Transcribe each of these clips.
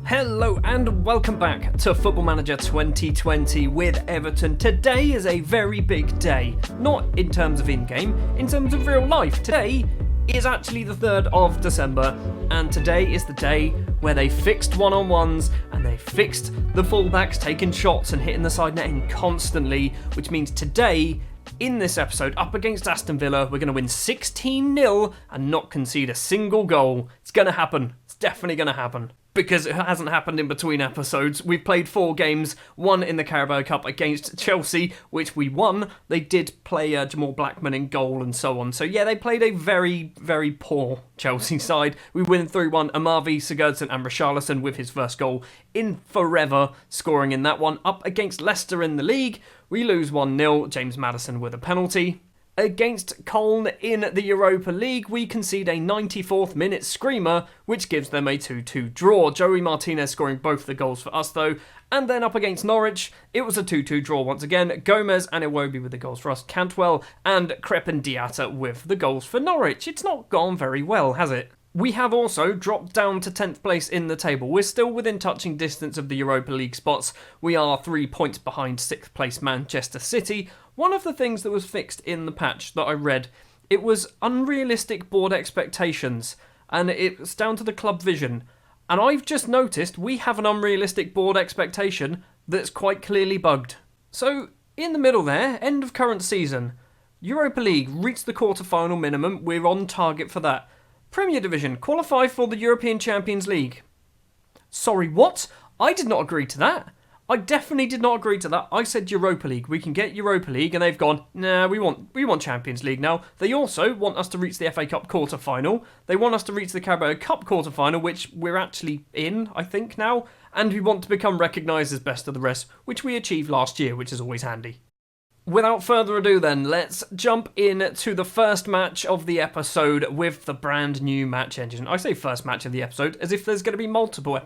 Hello and welcome back to Football Manager 2020 with Everton. Today is a very big day, not in terms of in-game, in terms of real life. Today is actually the 3rd of December, and today is the day where they fixed one-on-ones and they fixed the fullbacks taking shots and hitting the side netting constantly, which means today, in this episode, up against Aston Villa, we're going to win 16-0 and not concede a single goal. It's going to happen. It's definitely going to happen. Because it hasn't happened in between episodes. We've played 4 games, one in the Carabao Cup against Chelsea, which we won. They did play Jamal Blackman in goal and so on. So yeah, they played a very, very poor Chelsea side. We win 3-1. Amavi, Sigurdsson and Richarlison with his first goal in forever, scoring in that one. Up against Leicester in the league, we lose 1-0. James Maddison with a penalty. Against Köln in the Europa League, we concede a 94th minute screamer, which gives them a 2-2 draw. Joey Martinez scoring both the goals for us though. And then up against Norwich, it was a 2-2 draw once again. Gomez and Iwobi with the goals for us. Cantwell and Crepin Diatta with the goals for Norwich. It's not gone very well, has it? We have also dropped down to 10th place in the table. We're still within touching distance of the Europa League spots. We are 3 points behind 6th place Manchester City. One of the things that was fixed in the patch that I read, it was unrealistic board expectations, and it was down to the club vision. And I've just noticed we have an unrealistic board expectation that's quite clearly bugged. So, in the middle there, end of current season, Europa League reached the quarter-final minimum. We're on target for that. Premier Division, qualify for the European Champions League. Sorry, what? I did not agree to that. I definitely did not agree to that. I said Europa League. We can get Europa League, and they've gone, nah, we want Champions League now. They also want us to reach the FA Cup quarter-final. They want us to reach the Carabao Cup quarter-final, which we're actually in, I think, now. And we want to become recognised as best of the rest, which we achieved last year, which is always handy. Without further ado then, let's jump in to the first match of the episode with the brand new match engine. I say first match of the episode as if there's going to be multiple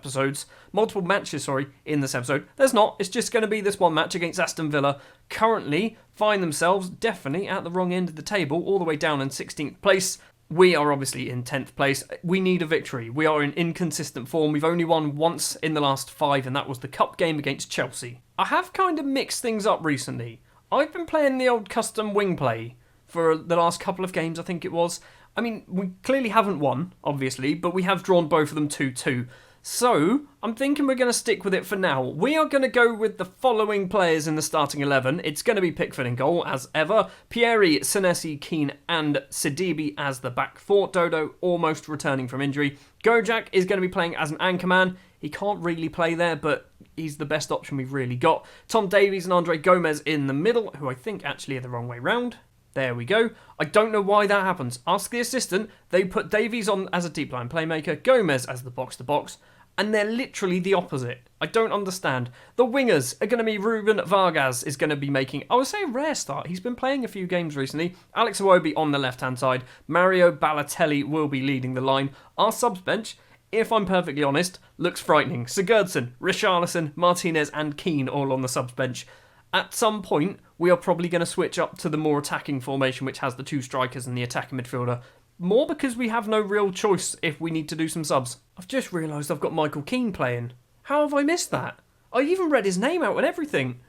matches, in this episode. There's not, it's just going to be this one match against Aston Villa. Currently find themselves definitely at the wrong end of the table, all the way down in 16th place. We are obviously in 10th place. We need a victory. We are in inconsistent form. We've only won once in the last 5, and that was the cup game against Chelsea. I have kind of mixed things up recently. I've been playing the old custom wing play for the last couple of games, I think it was. I mean, we clearly haven't won, obviously, but we have drawn both of them 2-2. So, I'm thinking we're going to stick with it for now. We are going to go with the following players in the starting 11. It's going to be Pickford in goal, as ever. Pieri, Senesi, Keane and Sidibe as the back four. Dodo almost returning from injury. Gojak is going to be playing as an anchorman. He can't really play there, but he's the best option we've really got. Tom Davies and Andre Gomez in the middle, who I think actually are the wrong way round. There we go. I don't know why that happens. Ask the assistant. They put Davies on as a deep line playmaker, Gomez as the box-to-box, and they're literally the opposite. I don't understand. The wingers are going to be Ruben Vargas is going to be making, I would say, a rare start. He's been playing a few games recently. Alex Iwobi on the left-hand side. Mario Balotelli will be leading the line. Our subs bench, if I'm perfectly honest, looks frightening. Sigurdsson, Richarlison, Martinez and Keane all on the subs bench. At some point, we are probably going to switch up to the more attacking formation, which has the 2 strikers and the attacking midfielder. More because we have no real choice if we need to do some subs. I've just realised I've got Michael Keane playing. How have I missed that? I even read his name out and everything.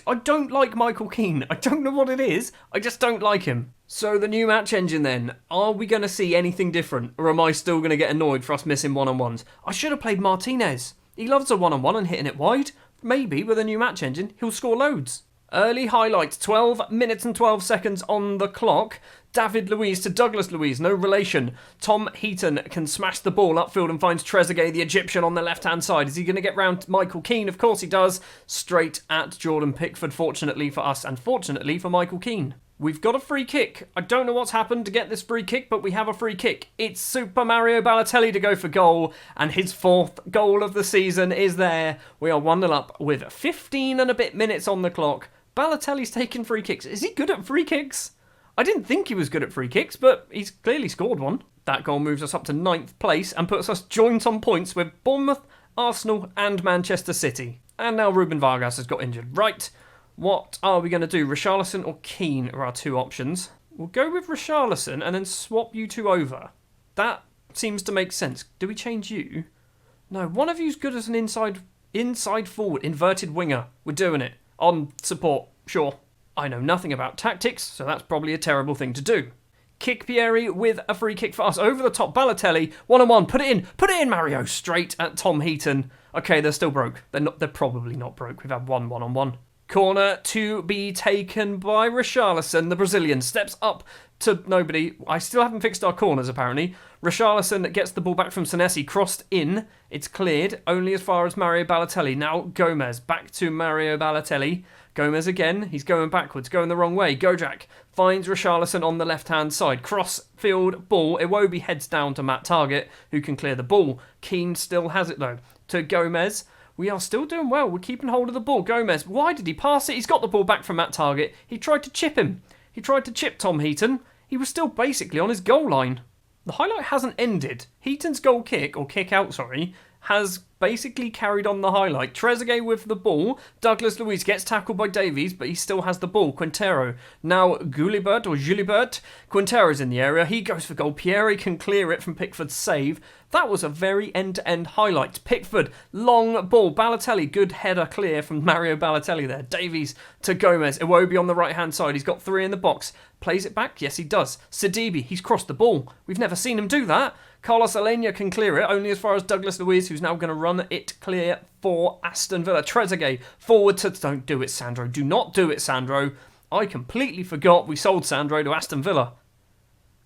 I don't like Michael Keane. I don't know what it is. I just don't like him. So the new match engine then. Are we going to see anything different? Or am I still going to get annoyed for us missing one-on-ones? I should have played Martinez. He loves a one-on-one and hitting it wide. Maybe with a new match engine, he'll score loads. Early highlights, 12 minutes and 12 seconds on the clock. David Luiz to Douglas Luiz, no relation. Tom Heaton can smash the ball upfield and finds Trezeguet, the Egyptian, on the left-hand side. Is he going to get round Michael Keane? Of course he does. Straight at Jordan Pickford, fortunately for us and fortunately for Michael Keane. We've got a free kick. I don't know what's happened to get this free kick, but we have a free kick. It's Super Mario Balotelli to go for goal, and his 4th goal of the season is there. We are 1-0 up with 15 and a bit minutes on the clock. Balotelli's taking free kicks. Is he good at free kicks? I didn't think he was good at free kicks, but he's clearly scored one. That goal moves us up to 9th place and puts us joint on points with Bournemouth, Arsenal and Manchester City. And now Ruben Vargas has got injured. Right, what are we going to do? Richarlison or Keane are our 2 options. We'll go with Richarlison and then swap you 2 over. That seems to make sense. Do we change you? No, one of you's good as an inside forward, inverted winger. We're doing it. On support, sure. I know nothing about tactics, so that's probably a terrible thing to do. Kick Pieri with a free kick for us. Over the top, Balotelli, 1-on-1. Put it in, Mario. Straight at Tom Heaton. Okay, they're still broke. They're probably not broke. We've had one-on-1. Corner to be taken by Richarlison. The Brazilian steps up to nobody. I still haven't fixed our corners, apparently. Richarlison gets the ball back from Senesi. Crossed in. It's cleared only as far as Mario Balotelli. Now Gomez. Back to Mario Balotelli. Gomez again. He's going backwards. Going the wrong way. Gojak finds Richarlison on the left-hand side. Cross-field ball. Iwobi heads down to Matt Target, who can clear the ball. Keane still has it, though. To Gomez. We are still doing well. We're keeping hold of the ball. Gomez, why did he pass it? He's got the ball back from Matt Target. He tried to chip him. He tried to chip Tom Heaton. He was still basically on his goal line. The highlight hasn't ended. Heaton's goal kick, or kick out, sorry, has basically carried on the highlight. Trezeguet with the ball. Douglas Luiz gets tackled by Davies, but he still has the ball. Quintero. Now Julibert. Quintero's in the area. He goes for goal. Pieri can clear it from Pickford's save. That was a very end-to-end highlight. Pickford, long ball. Balotelli, good header clear from Mario Balotelli there. Davies to Gomez. Iwobi on the right-hand side. He's got 3 in the box. Plays it back? Yes, he does. Sidibe, he's crossed the ball. We've never seen him do that. Carlos Alenia can clear it, only as far as Douglas Luiz, who's now going to run it clear for Aston Villa. Trezeguet, forward to... Don't do it, Sandro. Do not do it, Sandro. I completely forgot we sold Sandro to Aston Villa.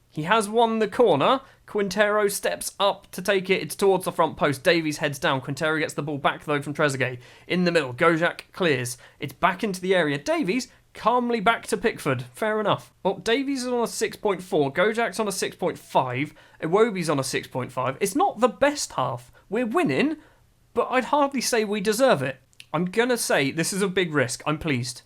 He has won the corner. Quintero steps up to take it. It's towards the front post. Davies heads down. Quintero gets the ball back, though, from Trezeguet. In the middle, Gojak clears. It's back into the area. Davies calmly back to Pickford. Fair enough. Well, Davies is on a 6.4. Gojak's on a 6.5. Iwobi's on a 6.5. It's not the best half. We're winning, but I'd hardly say we deserve it. I'm going to say this is a big risk. I'm pleased.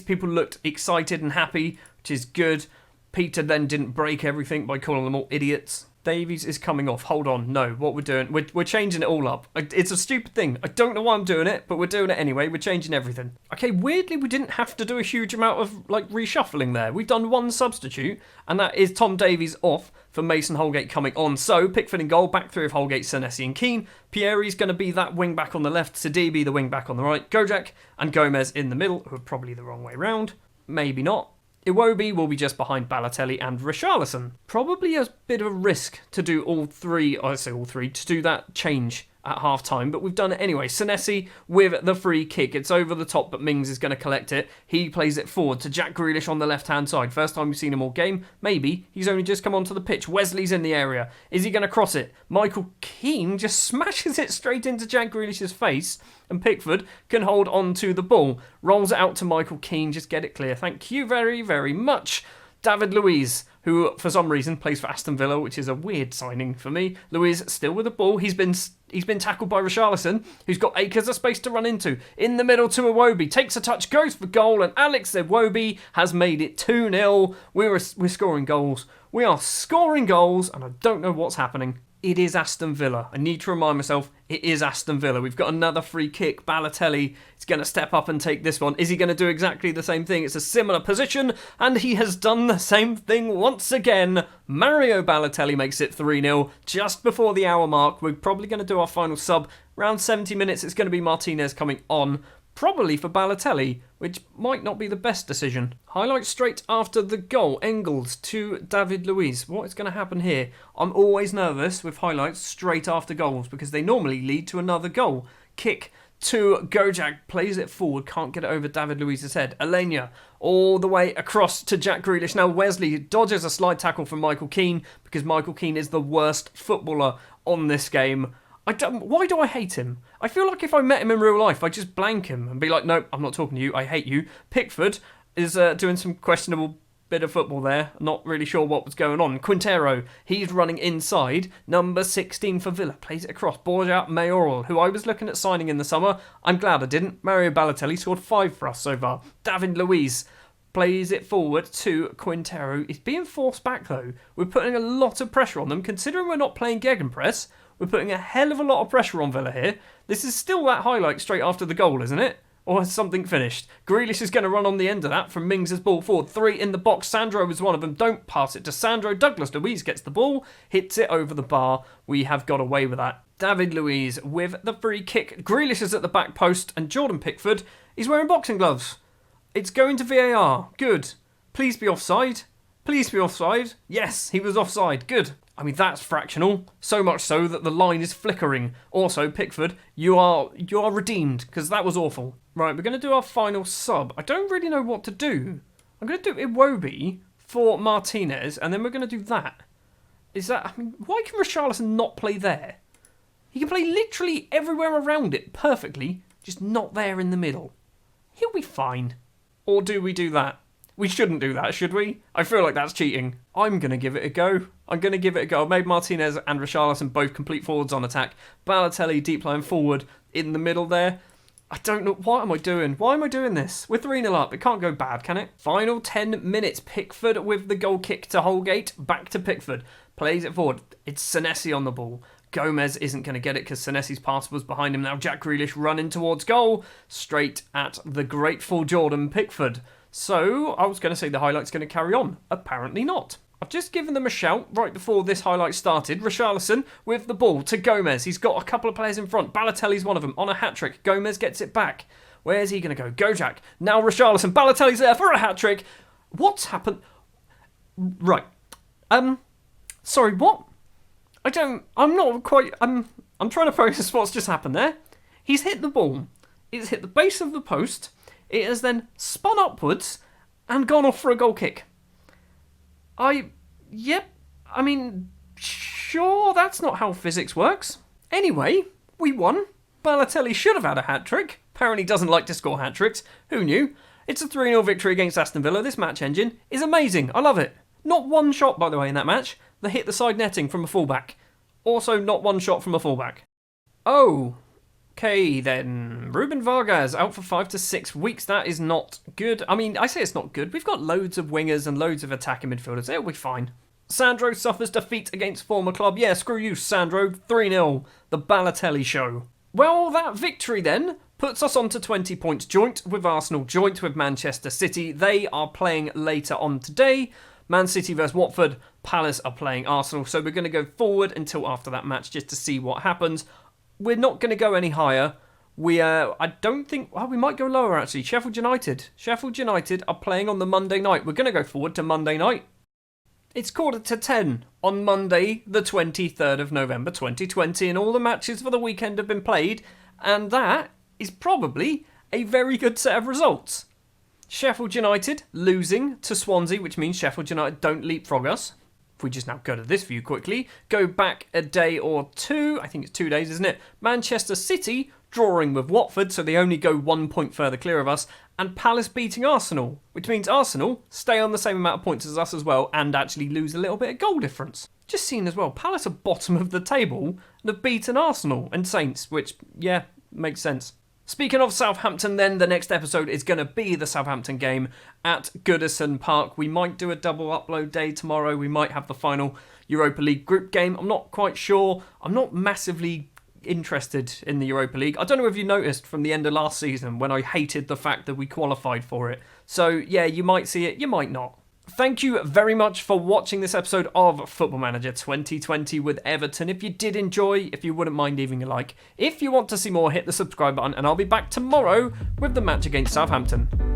People looked excited and happy, which is good. Peter then didn't break everything by calling them all idiots. Davies is coming off. Hold on. No, what we're doing, we're changing it all up. It's a stupid thing. I don't know why I'm doing it, but we're doing it anyway. We're changing everything. Okay, weirdly, we didn't have to do a huge amount of reshuffling there. We've done one substitute, and that is Tom Davies off for Mason Holgate coming on. So, Pickford in goal, back three of Holgate, Senesi and Keane. Pieri's going to be that wing back on the left. Sidibe, the wing back on the right. Gojak and Gomez in the middle, who are probably the wrong way round. Maybe not. Iwobi will be just behind Balotelli and Richarlison. Probably a bit of a risk to do to do that change at half-time, but we've done it anyway. Senesi with the free kick. It's over the top, but Mings is going to collect it. He plays it forward to Jack Grealish on the left-hand side. First time we've seen him all game. Maybe. He's only just come onto the pitch. Wesley's in the area. Is he going to cross it? Michael Keane just smashes it straight into Jack Grealish's face, and Pickford can hold on to the ball. Rolls it out to Michael Keane. Just get it clear. Thank you very, very much. David Luiz, who for some reason plays for Aston Villa, which is a weird signing for me. Luiz still with the ball. He's been tackled by Richarlison, who's got acres of space to run into. In the middle to Iwobi. Takes a touch, goes for goal, and Alex Iwobi has made it 2-0. We're scoring goals. We are scoring goals, and I don't know what's happening. It is Aston Villa. I need to remind myself, it is Aston Villa. We've got another free kick. Balotelli is going to step up and take this one. Is he going to do exactly the same thing? It's a similar position, and he has done the same thing once again. Mario Balotelli makes it 3-0 just before the hour mark. We're probably going to do our final sub. Around 70 minutes, it's going to be Martinez coming on. Probably for Balotelli, which might not be the best decision. Highlight straight after the goal. Engels to David Luiz. What is going to happen here? I'm always nervous with highlights straight after goals because they normally lead to another goal. Kick to Gojak. Plays it forward. Can't get it over David Luiz's head. Alenia all the way across to Jack Grealish. Now Wesley dodges a slide tackle from Michael Keane because Michael Keane is the worst footballer on this game. Why do I hate him? I feel like if I met him in real life, I'd just blank him and be like, no, I'm not talking to you, I hate you. Pickford is doing some questionable bit of football there. Not really sure what was going on. Quintero, he's running inside. Number 16 for Villa. Plays it across. Borja Mayoral, who I was looking at signing in the summer. I'm glad I didn't. Mario Balotelli scored 5 for us so far. David Luiz plays it forward to Quintero. It's being forced back though. We're putting a lot of pressure on them. Considering we're not playing gegenpress, we're putting a hell of a lot of pressure on Villa here. This is still that highlight straight after the goal, isn't it? Or has something finished? Grealish is going to run on the end of that from Mings' ball forward. 3 in the box. Sandro is one of them. Don't pass it to Sandro. Douglas Luiz gets the ball, hits it over the bar. We have got away with that. David Luiz with the free kick. Grealish is at the back post, and Jordan Pickford is wearing boxing gloves. It's going to VAR. Good. Please be offside. Please be offside. Yes, he was offside. Good. I mean, that's fractional. So much so that the line is flickering. Also, Pickford, you are redeemed, because that was awful. Right, we're going to do our final sub. I don't really know what to do. I'm going to do Iwobi for Martinez, and then we're going to do that. Why can Richarlison not play there? He can play literally everywhere around it perfectly, just not there in the middle. He'll be fine. Or do we do that? We shouldn't do that, should we? I feel like that's cheating. I'm going to give it a go. I made Martinez and Richarlison both complete forwards on attack. Balotelli deep line forward in the middle there. I don't know. What am I doing? Why am I doing this? We're 3-0 up. It can't go bad, can it? Final 10 minutes. Pickford with the goal kick to Holgate. Back to Pickford. Plays it forward. It's Senesi on the ball. Gomez isn't going to get it because Senesi's pass was behind him. Now Jack Grealish running towards goal. Straight at the grateful Jordan Pickford. So, I was going to say the highlight's going to carry on. Apparently not. I've just given them a shout right before this highlight started. Richarlison with the ball to Gomez. He's got a couple of players in front. Balotelli's one of them on a hat-trick. Gomez gets it back. Where's he going to go? Go, Jack. Now Richarlison. Balotelli's there for a hat-trick. What's happened? Right. Sorry, what? I'm trying to process what's just happened there. He's hit the ball. It's hit the base of the post. It has then spun upwards and gone off for a goal kick. Sure, that's not how physics works. Anyway, we won. Balotelli should have had a hat-trick. Apparently doesn't like to score hat-tricks. Who knew? It's a 3-0 victory against Aston Villa. This match engine is amazing. I love it. Not one shot, by the way, in that match. They hit the side netting from a fullback. Also, not one shot from a fullback. Oh, okay then. Ruben Vargas out for 5 to 6 weeks. That is not good. I mean, I say it's not good. We've got loads of wingers and loads of attacking midfielders. It'll be fine. Sandro suffers defeat against former club. Yeah, screw you, Sandro. 3-0. The Balotelli show. Well, that victory then puts us on to 20 points joint with Arsenal, joint with Manchester City. They are playing later on today. Man City versus Watford. Palace are playing Arsenal. So we're going to go forward until after that match just to see what happens. We're not going to go any higher. We might go lower actually. Sheffield United are playing on the Monday night. We're going to go forward to Monday night. It's 9:45 on Monday, the 23rd of November 2020, and all the matches for the weekend have been played, and that is probably a very good set of results. Sheffield United losing to Swansea, which means Sheffield United don't leapfrog us. If we just now go to this view quickly, go back a day or two, I think it's 2 days, isn't it? Manchester City drawing with Watford, so they only go 1 point further clear of us, and Palace beating Arsenal, which means Arsenal stay on the same amount of points as us as well, and actually lose a little bit of goal difference. Just seen as well, Palace are bottom of the table and have beaten Arsenal and Saints, which, yeah, makes sense. Speaking of Southampton then, the next episode is going to be the Southampton game at Goodison Park. We might do a double upload day tomorrow. We might have the final Europa League group game. I'm not quite sure. I'm not massively interested in the Europa League. I don't know if you noticed from the end of last season when I hated the fact that we qualified for it. So yeah, you might see it, you might not. Thank you very much for watching this episode of Football Manager 2020 with Everton. If you did enjoy, if you wouldn't mind leaving a like. If you want to see more, hit the subscribe button and I'll be back tomorrow with the match against Southampton.